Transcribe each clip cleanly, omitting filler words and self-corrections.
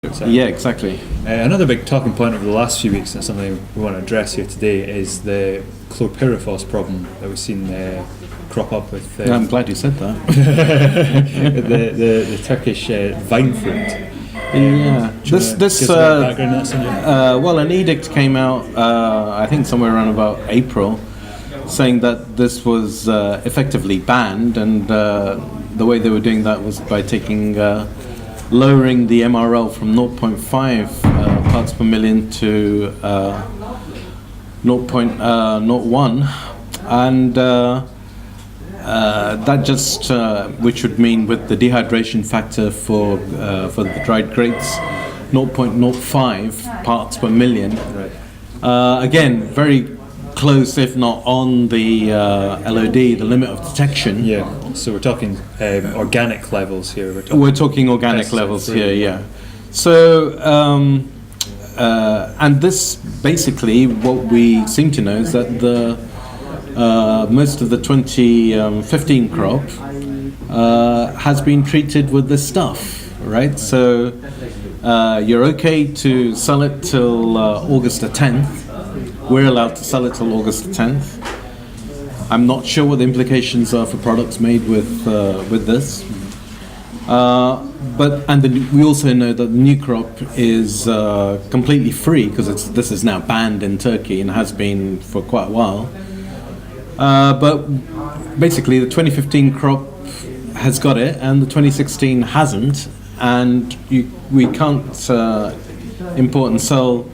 Yeah, exactly. Another big talking point over the last few weeks, and something we want to address here today, is the chlorprifos problem that we've seen crop up with. Yeah, I'm glad you said that. the Turkish vine fruit. Yeah, well, an edict came out, I think somewhere around about April, saying that this was effectively banned, and the way they were doing that was by lowering the MRL from 0.5 parts per million to 0.01, and that just, which would mean with the dehydration factor for the dried grapes, 0.05 parts per million. Right. Again, very close, if not on the LOD, the limit of detection. Yeah. So we're talking organic levels here. We're talking organic levels here. Yeah. So and this basically, what we seem to know is that the most of the 2015 crop has been treated with this stuff, right? So you're okay to sell it till August the 10th. We're allowed to sell it till August the 10th. I'm not sure what the implications are for products made with this. We also know that the new crop is completely free because this is now banned in Turkey and has been for quite a while. But basically, the 2015 crop has got it, and the 2016 hasn't, and we can't import and sell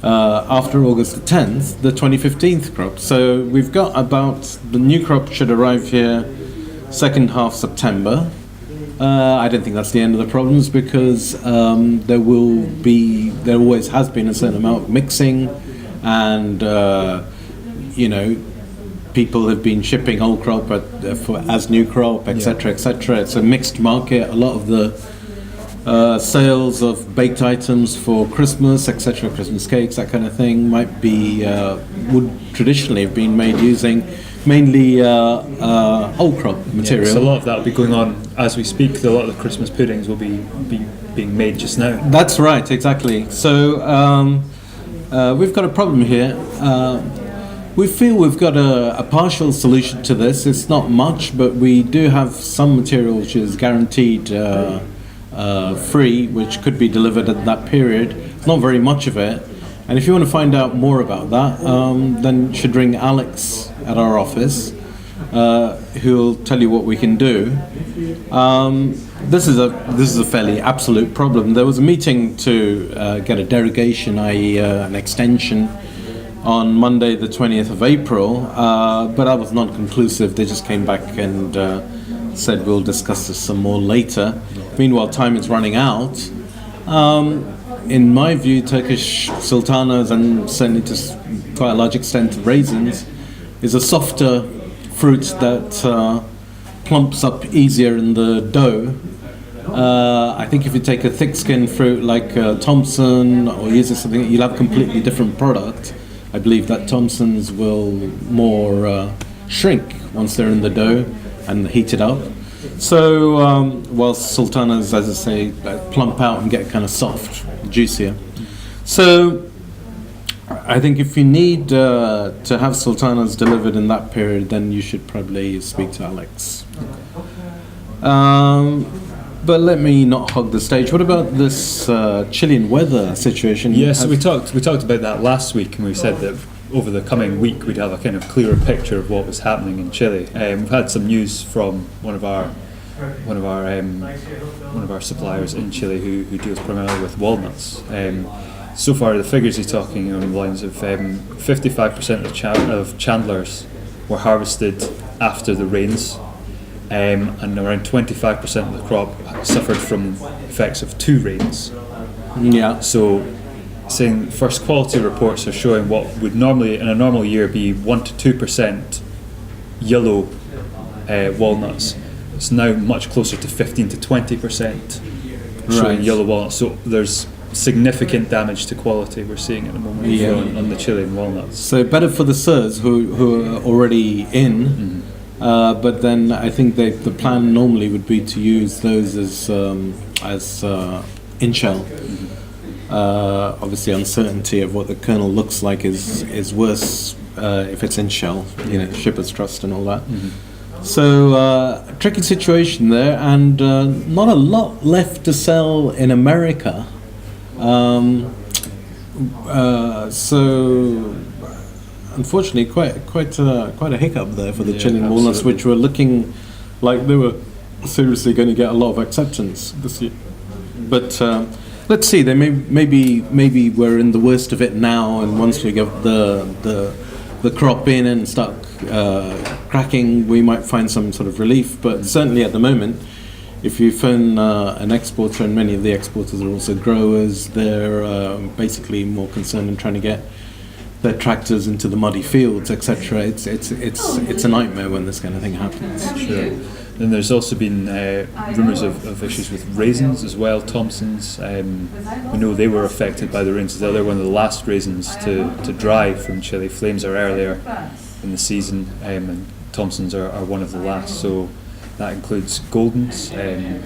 after August the 10th the 2015 crop. So we've got the new crop should arrive here second half September. I don't think that's the end of the problems because there always has been a certain amount of mixing, and people have been shipping old crop as new crop, etc., etc. It's a mixed market. A lot of the sales of baked items for Christmas, etc., Christmas cakes, that kind of thing, would traditionally have been made using mainly old crop material. Yeah, so a lot of that will be going on as we speak. A lot of the Christmas puddings will be being made just now. That's right, exactly. So we've got a problem here. We feel we've got a partial solution to this. It's not much, but we do have some material which is guaranteed free, which could be delivered at that period. It's not very much of it. And if you want to find out more about that, then you should ring Alex at our office, who'll tell you what we can do. This is a fairly absolute problem. There was a meeting to get a derogation, i.e. an extension, on Monday the 20th of April, but that was non-conclusive. They just came back and said we'll discuss this some more later. Meanwhile, time is running out. In my view, Turkish sultanas, and certainly to quite a large extent raisins, is a softer fruit that plumps up easier in the dough. I think if you take a thick-skinned fruit like Thompson or use something, you'll have a completely different product. I believe that Thompsons will more shrink once they're in the dough and heated up. So whilst sultanas, as I say, plump out and get kind of soft, juicier. So I think if you need to have sultanas delivered in that period, then you should probably speak to Alex. But let me not hog the stage. What about this Chilean weather situation? Yes, so we talked about that last week, and we said that over the coming week we'd have a kind of clearer picture of what was happening in Chile. We've had some news from one of our suppliers in Chile who deals primarily with walnuts. So far, the figures he's talking on the lines of 55% of chandlers were harvested after the rains, and around 25% of the crop suffered from effects of 2 rains. Yeah. So, saying first quality reports are showing what would normally in a normal year be 1 to 2% yellow walnuts. It's now much closer to 15 to 20% showing yellow walnuts. So there's significant damage to quality we're seeing at the moment on the Chilean walnuts. So better for the Sirs who are already in. Mm-hmm. But then I think the plan normally would be to use those as in shell. Obviously, uncertainty of what the kernel looks like is worse if it's in shell. Shippers trust and all that. So tricky situation there, and not a lot left to sell in America. So unfortunately, quite a hiccup there for the Chilean walnuts, which were looking like they were seriously going to get a lot of acceptance this year. But let's see. They maybe we're in the worst of it now, and once we get the crop in and start cracking, we might find some sort of relief. But certainly at the moment, if you phone an exporter, and many of the exporters are also growers, they're basically more concerned in trying to get their tractors into the muddy fields, etc. It's a nightmare when this kind of thing happens. Sure. Then there's also been rumours of issues with raisins as well. Thompsons, we know they were affected by the rains. They're one of the last raisins to dry from Chile. Flames are earlier in the season, and Thompsons are one of the last. So that includes Goldens and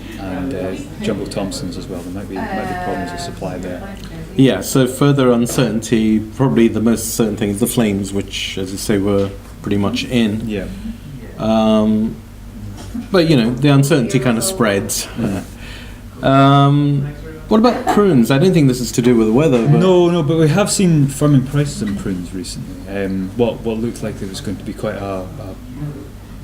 Jumbo Thompsons as well. There might be problems with supply there. Yeah, so further uncertainty. Probably the most certain thing is the flames, which, as you say, were pretty much in. Yeah. But the uncertainty kind of spreads. What about prunes? I don't think this is to do with the weather. But No, but we have seen firming prices on prunes recently. What looked like it was going to be quite a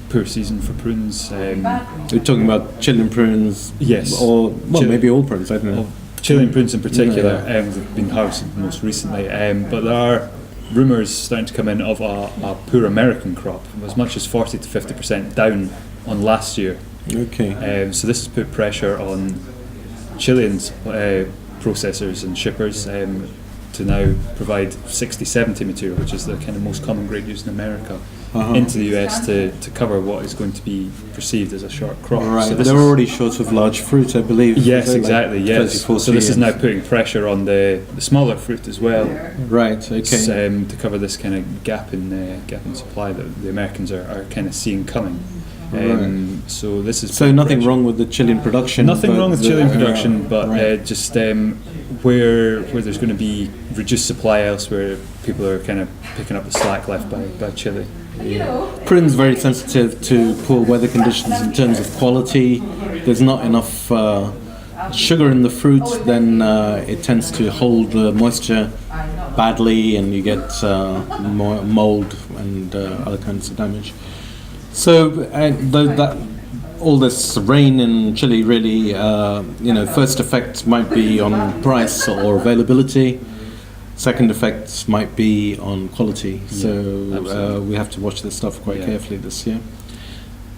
poor season for prunes. You're talking about Chilean prunes? Yes. Or maybe all prunes, I don't know. Chilean prunes in particular, they've been harvested most recently. But there are rumours starting to come in of a poor American crop, as much as 40 to 50% down on last year. Okay. So this has put pressure on Chilean processors and shippers to now provide 60-70 material, which is the kind of most common grade used in America, into the US to cover what is going to be perceived as a short crop. Right. So they're already short of large fruit, I believe. Yes, exactly. Like yes. 30, So this is now putting pressure on the smaller fruit as well. Right. Okay. To cover this kind of gap in supply that the Americans are kind of seeing coming. So this is nothing wrong with the Chilean production. Nothing wrong with Chilean production, but right. just where there's going to be reduced supply elsewhere, people are kind of picking up the slack left by Chile. Prune's very sensitive to poor weather conditions in terms of quality. There's not enough sugar in the fruit, then it tends to hold the moisture badly, and you get mold and other kinds of damage. So all this rain in Chile really, first effect might be on price or availability. Second effect might be on quality. So we have to watch this stuff quite carefully this year.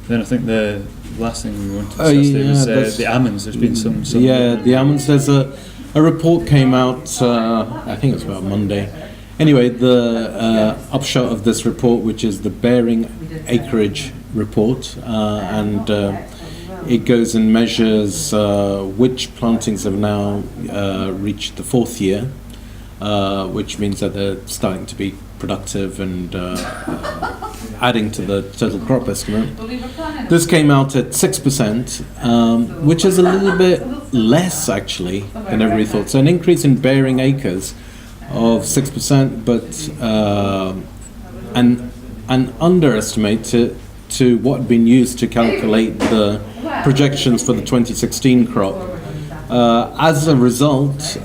Then I think the last thing we want to discuss was the almonds. There's been some the almonds. There's a report came out, I think it was about Monday. Anyway, the upshot of this report, which is the bearing acreage report, and it goes and measures which plantings have now reached the fourth year, which means that they're starting to be productive and adding to the total crop estimate. This came out at 6%, which is a little bit less actually than everybody thought. So an increase in bearing acres of 6%, but an underestimate to what had been used to calculate the projections for the 2016 crop. As a result,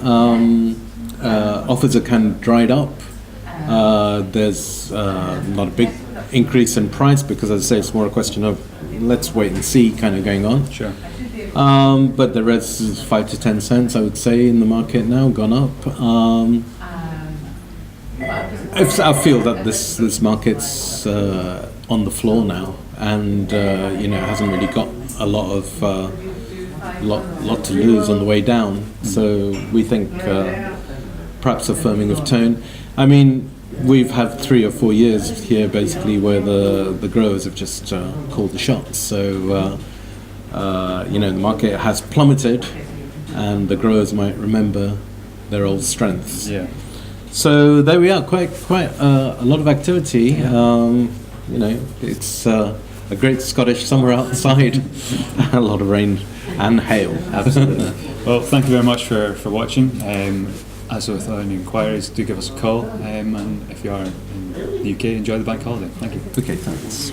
offers are kind of dried up. There's not a big increase in price because, as I say, it's more a question of let's wait and see kind of going on. Sure. But the rest is 5 to 10 cents, I would say, in the market now, gone up. I feel that this market's on the floor now, and hasn't really got a lot to lose on the way down. So we think perhaps a firming of tone. I mean, we've had 3 or 4 years here basically where the growers have just called the shots. So the market has plummeted, and the growers might remember their old strengths. Yeah. So there we are, quite a lot of activity. It's a great Scottish summer outside. A lot of rain and hail. Absolutely. Well, thank you very much for watching. As with any inquiries, do give us a call. And if you are in the UK, enjoy the bank holiday. Thank you. Okay, thanks.